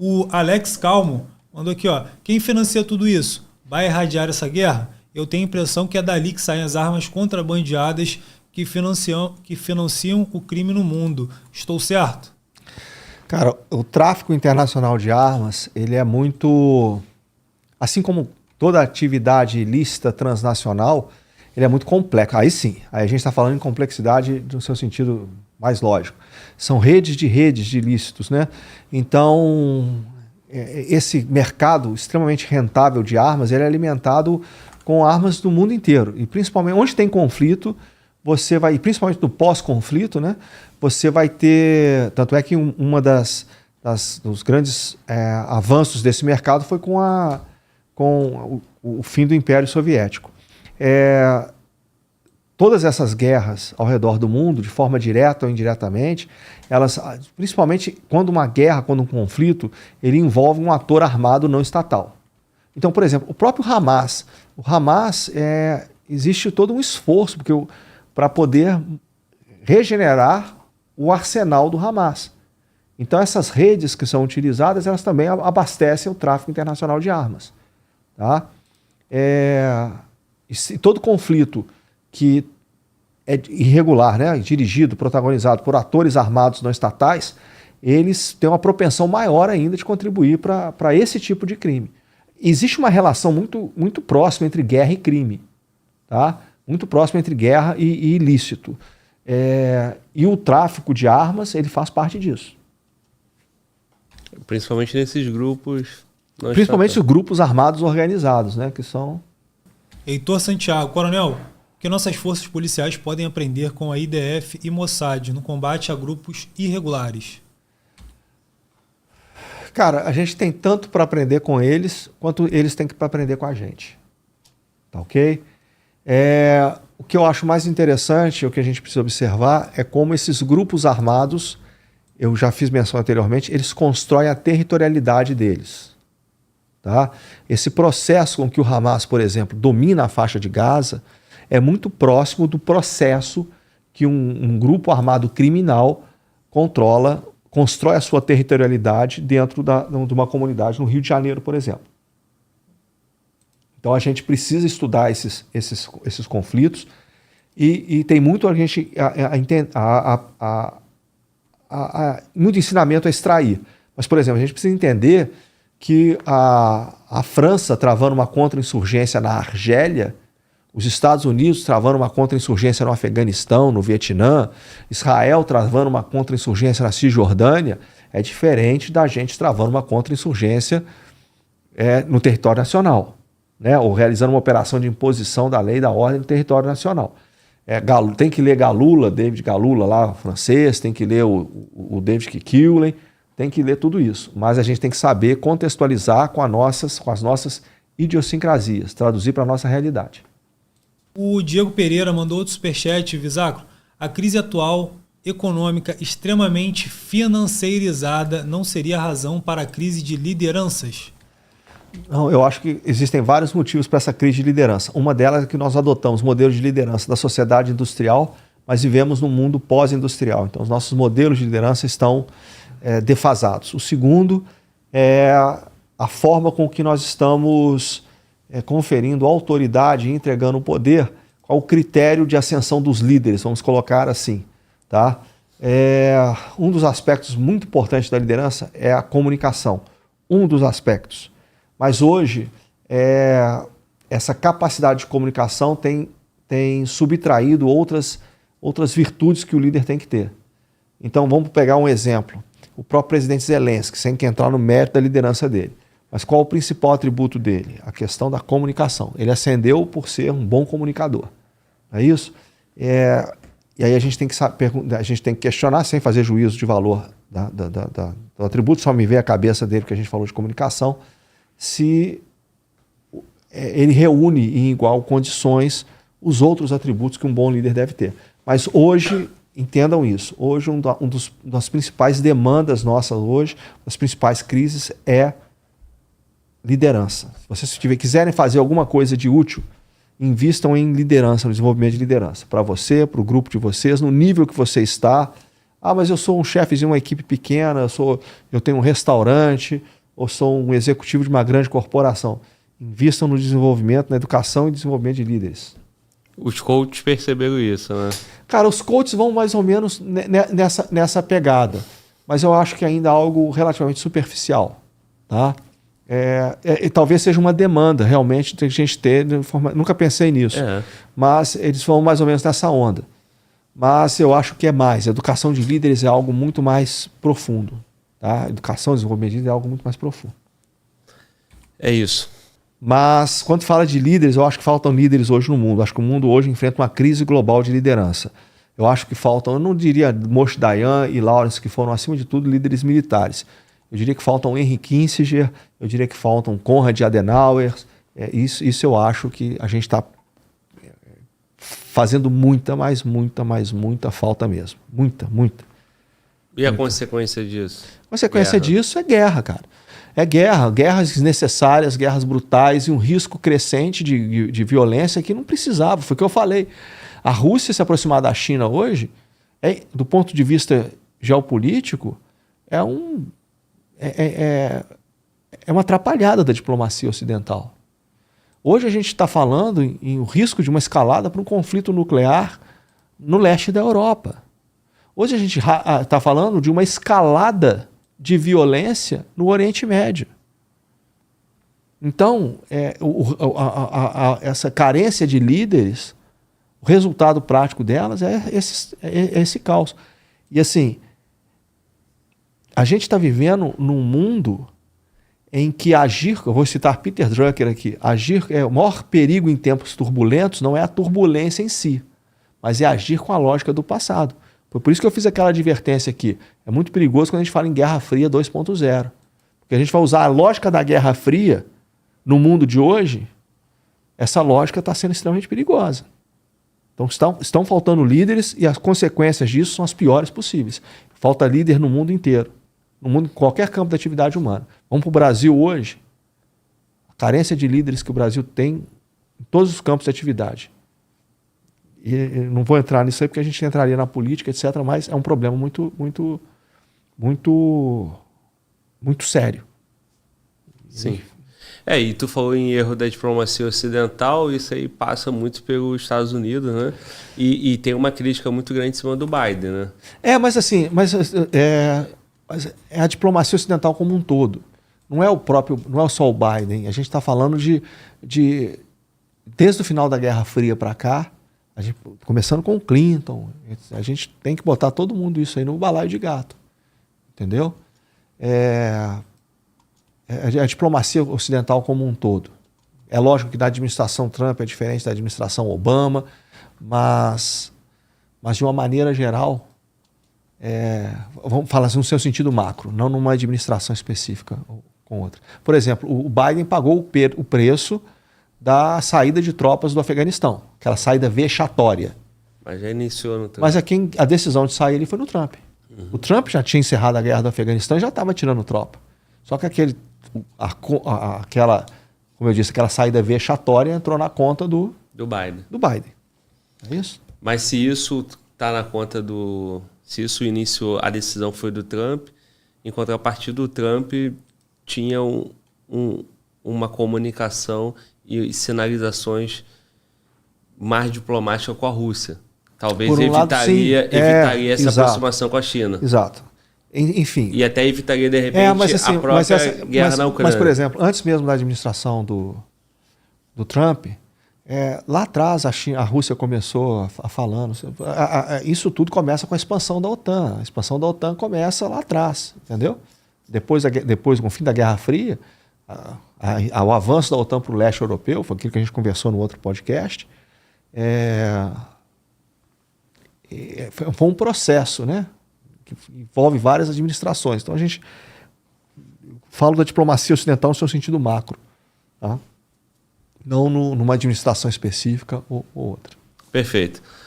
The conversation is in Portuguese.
O Alex Calmo mandou aqui, ó. Quem financia tudo isso? Vai irradiar essa guerra? Eu tenho a impressão que é dali que saem as armas contrabandeadas que financiam o crime no mundo. Estou certo? Cara, o tráfico internacional de armas, ele é muito... Assim como toda atividade ilícita transnacional, ele é muito complexo. Aí sim, aí a gente está falando em complexidade no seu sentido mais lógico. São redes de ilícitos, né? Então, esse mercado extremamente rentável de armas, ele é alimentado com armas do mundo inteiro. E principalmente onde tem conflito, você vai, principalmente no pós-conflito, né? Você vai ter... Tanto é que uma dos grandes avanços desse mercado foi com o fim do Império Soviético. Todas essas guerras ao redor do mundo, de forma direta ou indiretamente, elas, principalmente quando uma guerra, quando um conflito, ele envolve um ator armado não estatal. Então, por exemplo, o próprio Hamas. O Hamas, existe todo um esforço para poder regenerar o arsenal do Hamas. Então, essas redes que são utilizadas, elas também abastecem o tráfico internacional de armas. Tá? Todo conflito que é irregular, né, dirigido, protagonizado por atores armados não estatais, eles têm uma propensão maior ainda de contribuir para esse tipo de crime. Existe uma relação muito, muito próxima entre guerra e crime, tá? Muito próxima entre guerra e ilícito. E o tráfico de armas, ele faz parte disso. Principalmente nesses grupos... Principalmente os grupos armados organizados, né, que são... Heitor Santiago, coronel, o que nossas forças policiais podem aprender com a IDF e Mossad no combate a grupos irregulares? Cara, a gente tem tanto para aprender com eles, quanto eles têm para aprender com a gente. Tá ok? O que eu acho mais interessante, o que a gente precisa observar, é como esses grupos armados, eu já fiz menção anteriormente, eles constroem a territorialidade deles. Tá? Esse processo com que o Hamas, por exemplo, domina a faixa de Gaza é muito próximo do que um grupo armado criminal constrói a sua territorialidade dentro de uma comunidade no Rio de Janeiro, por exemplo. Então a gente precisa estudar esses conflitos e tem muito muito ensinamento a extrair. Mas, por exemplo, a gente precisa entender que a França travando uma contra-insurgência na Argélia, os Estados Unidos travando uma contra-insurgência no Afeganistão, no Vietnã, Israel travando uma contra-insurgência na Cisjordânia, é diferente da gente travando uma contra-insurgência no território nacional, né? Ou realizando uma operação de imposição da lei e da ordem no território nacional. Tem que ler David Galula lá, francês, tem que ler o David Kikule, tem que ler tudo isso. Mas a gente tem que saber contextualizar com as nossas idiosincrasias, traduzir para a nossa realidade. O Diego Pereira mandou outro superchat, Vizacro. A crise atual, econômica, extremamente financeirizada, não seria a razão para a crise de lideranças? Não, eu acho que existem vários motivos para essa crise de liderança. Uma delas é que nós adotamos modelos de liderança da sociedade industrial, mas vivemos num mundo pós-industrial. Então, os nossos modelos de liderança estão defasados. O segundo é a forma com que nós estamos conferindo autoridade e entregando o poder, qual o critério de ascensão dos líderes, vamos colocar assim. Tá? Um dos aspectos muito importantes da liderança é a comunicação. Um dos aspectos. Mas hoje, essa capacidade de comunicação tem subtraído outras virtudes que o líder tem que ter. Então, vamos pegar um exemplo. O próprio presidente Zelensky, sem que entrar no mérito da liderança dele. Mas qual o principal atributo dele? A questão da comunicação. Ele ascendeu por ser um bom comunicador. Não é isso? E aí a gente tem que questionar, sem fazer juízo de valor do atributo, só me veio a cabeça dele que a gente falou de comunicação, se ele reúne em igual condições os outros atributos que um bom líder deve ter. Mas hoje, entendam isso, hoje das principais demandas nossas hoje, das principais crises é liderança. Se vocês quiserem fazer alguma coisa de útil, invistam em liderança, no desenvolvimento de liderança. Para você, para o grupo de vocês, no nível que você está, Ah, mas eu sou um chefe de uma equipe pequena, eu tenho um restaurante, ou sou um executivo de uma grande corporação. Invistam no desenvolvimento, na educação e desenvolvimento de líderes. Os coaches perceberam isso, né? Cara, os coaches vão mais ou menos nessa pegada, mas eu acho que ainda é algo relativamente superficial, tá? Talvez seja uma demanda, realmente, tem gente ter, nunca pensei nisso, mas eles vão mais ou menos nessa onda. Mas eu acho que é mais, a educação de líderes é algo muito mais profundo, tá? Educação e desenvolvimento de líderes é algo muito mais profundo. É isso. Mas, quando fala de líderes, eu acho que faltam líderes hoje no mundo. Acho que o mundo hoje enfrenta uma crise global de liderança. Eu acho que faltam, eu não diria Moshe Dayan e Lawrence, que foram, acima de tudo, líderes militares. Eu diria que faltam Henry Kissinger, eu diria que faltam Konrad Adenauer. Isso eu acho que a gente está fazendo muita falta mesmo. Muita. E a consequência disso? A consequência disso é guerra, cara. É guerras desnecessárias, guerras brutais e um risco crescente de violência que não precisava. Foi o que eu falei. A Rússia se aproximar da China hoje, do ponto de vista geopolítico, é uma atrapalhada da diplomacia ocidental. Hoje a gente está falando em o risco de uma escalada para um conflito nuclear no leste da Europa. Hoje a gente está falando de uma escalada de violência no Oriente Médio. Então, essa carência de líderes, o resultado prático delas é esse caos. E assim, a gente está vivendo num mundo em que agir, eu vou citar Peter Drucker aqui, o maior perigo em tempos turbulentos não é a turbulência em si, mas é agir com a lógica do passado. Foi por isso que eu fiz aquela advertência aqui. É muito perigoso quando a gente fala em Guerra Fria 2.0. Porque a gente vai usar a lógica da Guerra Fria no mundo de hoje, essa lógica está sendo extremamente perigosa. Então estão faltando líderes e as consequências disso são as piores possíveis. Falta líder no mundo inteiro. No mundo, em qualquer campo da atividade humana. Vamos para o Brasil hoje. A carência de líderes que o Brasil tem em todos os campos de atividade. E não vou entrar nisso aí porque a gente entraria na política, etc., mas é um problema muito sério. Sim. E tu falou em erro da diplomacia ocidental, isso aí passa muito pelos Estados Unidos, né? E tem uma crítica muito grande em cima do Biden, né? Mas é a diplomacia ocidental como um todo. Não é só o Biden. A gente está falando desde o final da Guerra Fria para cá, começando com o Clinton, a gente tem que botar todo mundo isso aí no balaio de gato. Entendeu? A diplomacia ocidental como um todo. É lógico que da administração Trump é diferente da administração Obama, mas de uma maneira geral, vamos falar assim no seu sentido macro, não numa administração específica com outra. Por exemplo, o Biden pagou o preço da saída de tropas do Afeganistão, aquela saída vexatória. Mas já iniciou no Trump. Mas a decisão de sair ali foi no Trump. O Trump já tinha encerrado a guerra do Afeganistão e já estava tirando tropa. Só que aquela, como eu disse, aquela saída vexatória entrou na conta do Biden. É isso? Mas se isso está na conta se isso iniciou, a decisão foi do Trump, em contrapartida do Trump tinha uma comunicação e sinalizações mais diplomáticas com a Rússia. Talvez evitaria essa aproximação com a China. Exato. Enfim. E até evitaria, de repente, a própria guerra na Ucrânia. Mas, por exemplo, antes mesmo da administração do Trump, lá atrás a Rússia começou falando. Isso tudo começa com a expansão da OTAN. A expansão da OTAN começa lá atrás, entendeu? Depois com o fim da Guerra Fria, o avanço da OTAN para o leste europeu, foi aquilo que a gente conversou no outro podcast, foi um processo, né? Que envolve várias administrações. Então a gente fala da diplomacia ocidental no seu sentido macro, tá? Não numa administração específica ou outra. Perfeito.